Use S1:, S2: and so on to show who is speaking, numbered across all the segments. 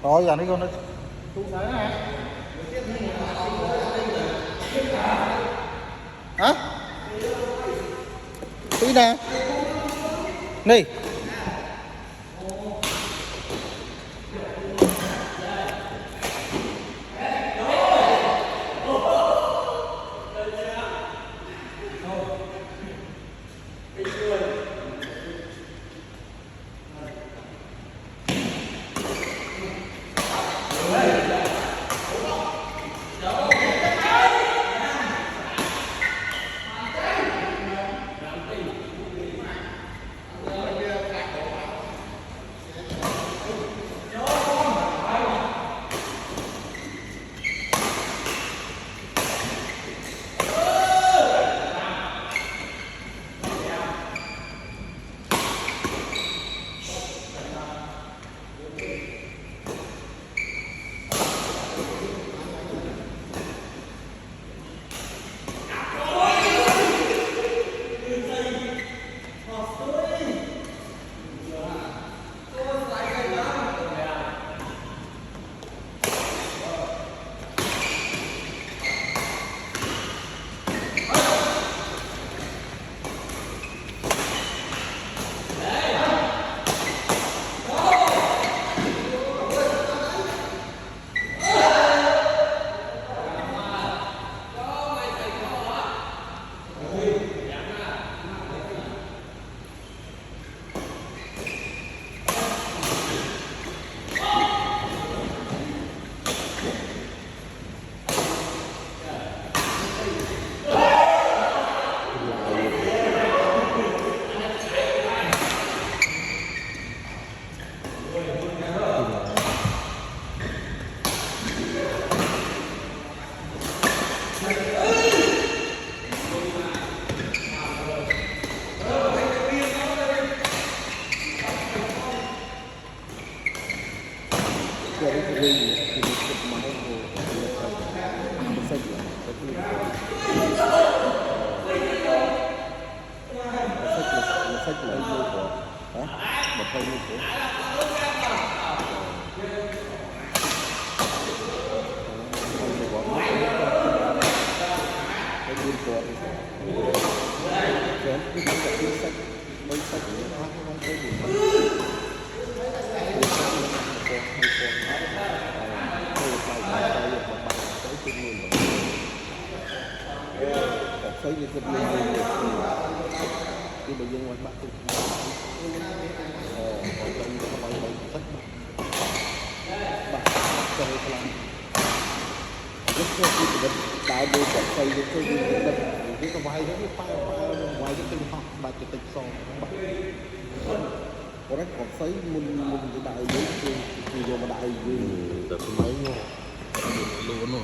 S1: rồi giờ nó vô nó hả tí nè đi đại bộ phận xây dựng cái gì cái cái vay đó cái file ngoài cái tinh học bà chỉ tịch sò có rất còn xây mình cái đại đấy thì giờ mà đại gì được mấy nhau luôn rồi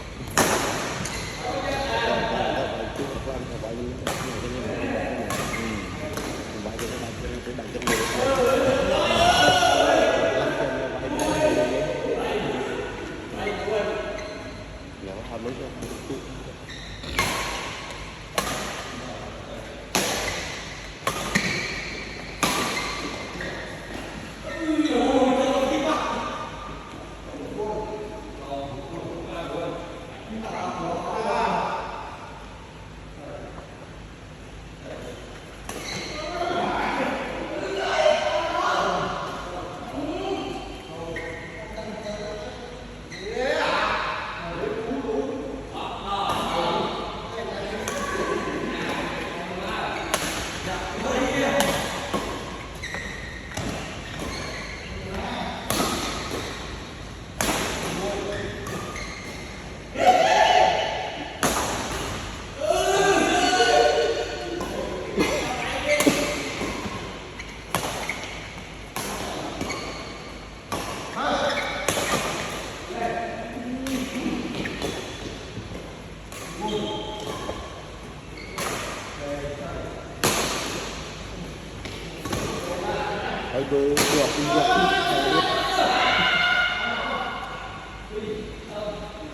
S1: tôi được kinh nghiệm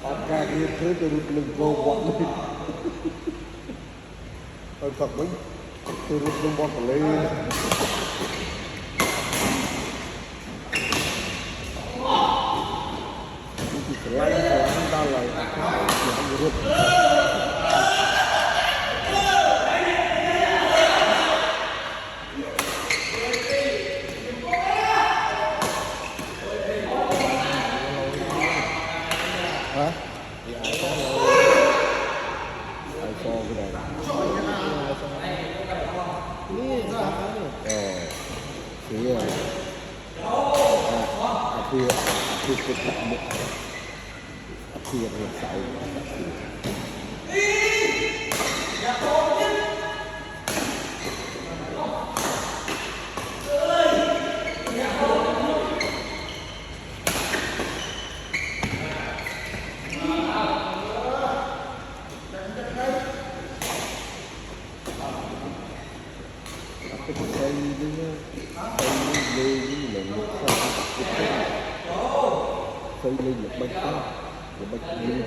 S1: phát ra như thế tôi rút lưng vô bọn mình tôi thật đấy tôi rút lưng bọn lên vượt hả thì ai có ai so cái này đúng rồi phía cái cạnh một phía một sáu cái cây lên là một cây lên là bánh tét là bánh lên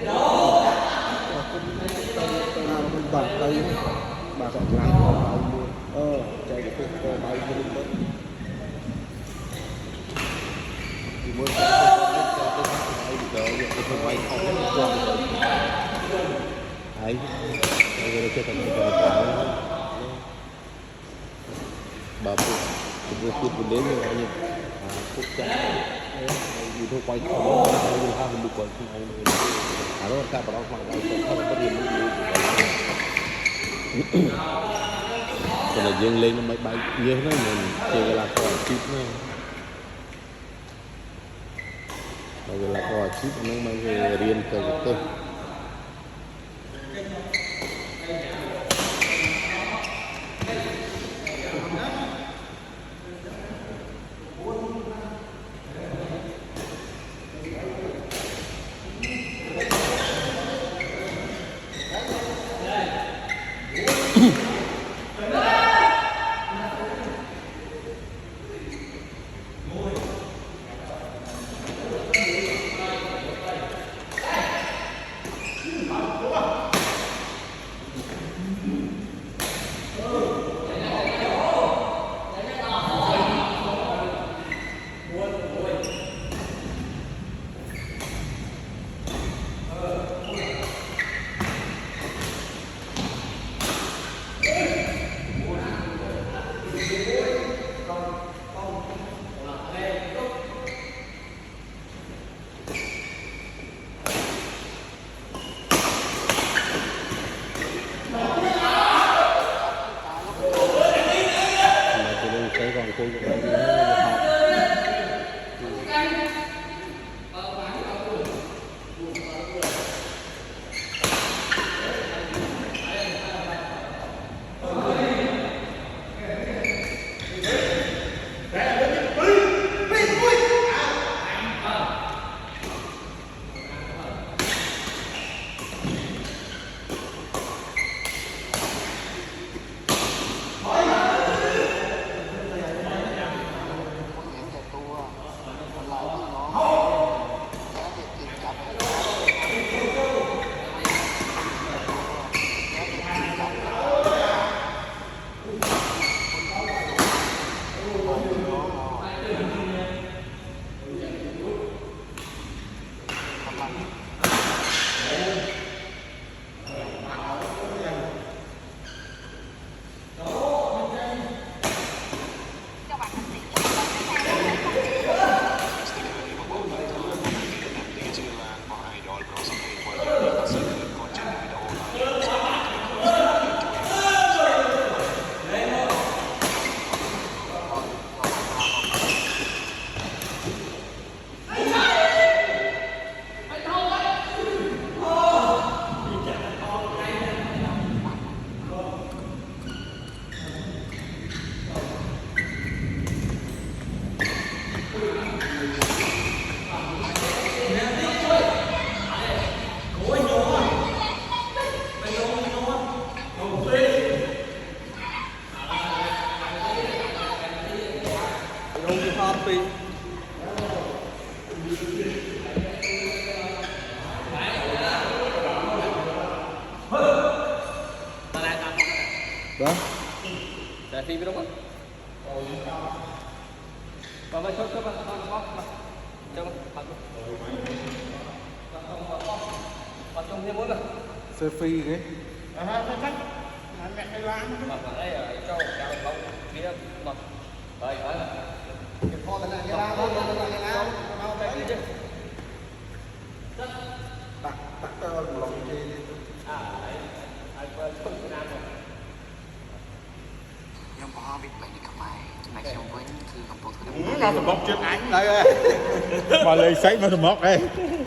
S1: mình bằng cây bà còn làm chạy được cái bay lên bánh thì mới cái bay không có cho ấy bây giờ cái bà phụ đến như vậy phút chặt đi thôi quay không đi ha mình được quay không đó các bạn học lại không có điểm còn là dương lên nó máy bay như thế này mình chơi là có chip nữa bây giờ là có chip nó mang về riêng từ tôi còn cô cũng đó. Để phi đúng không? Và mấy số bạn cho bắt trong thêm bốn rồi.
S2: xe phi cái
S3: Anh mẹ cái lá mà đây ở châu cao lông kia mà rồi ở cái kho tên là cái lá đó cái lá mau đây kia chứ
S2: tắt lòng chi đi
S3: ai không nam rồi
S4: ខ្ញុំបង្ហោះវិទ្យានេះខ្មែរចំណែកខ្ញុំវិញគឺកំពុងធ្វើដំណើរ
S2: nó tầm bốc trước ánh đây
S5: mà lấy sách mà tầm móc đây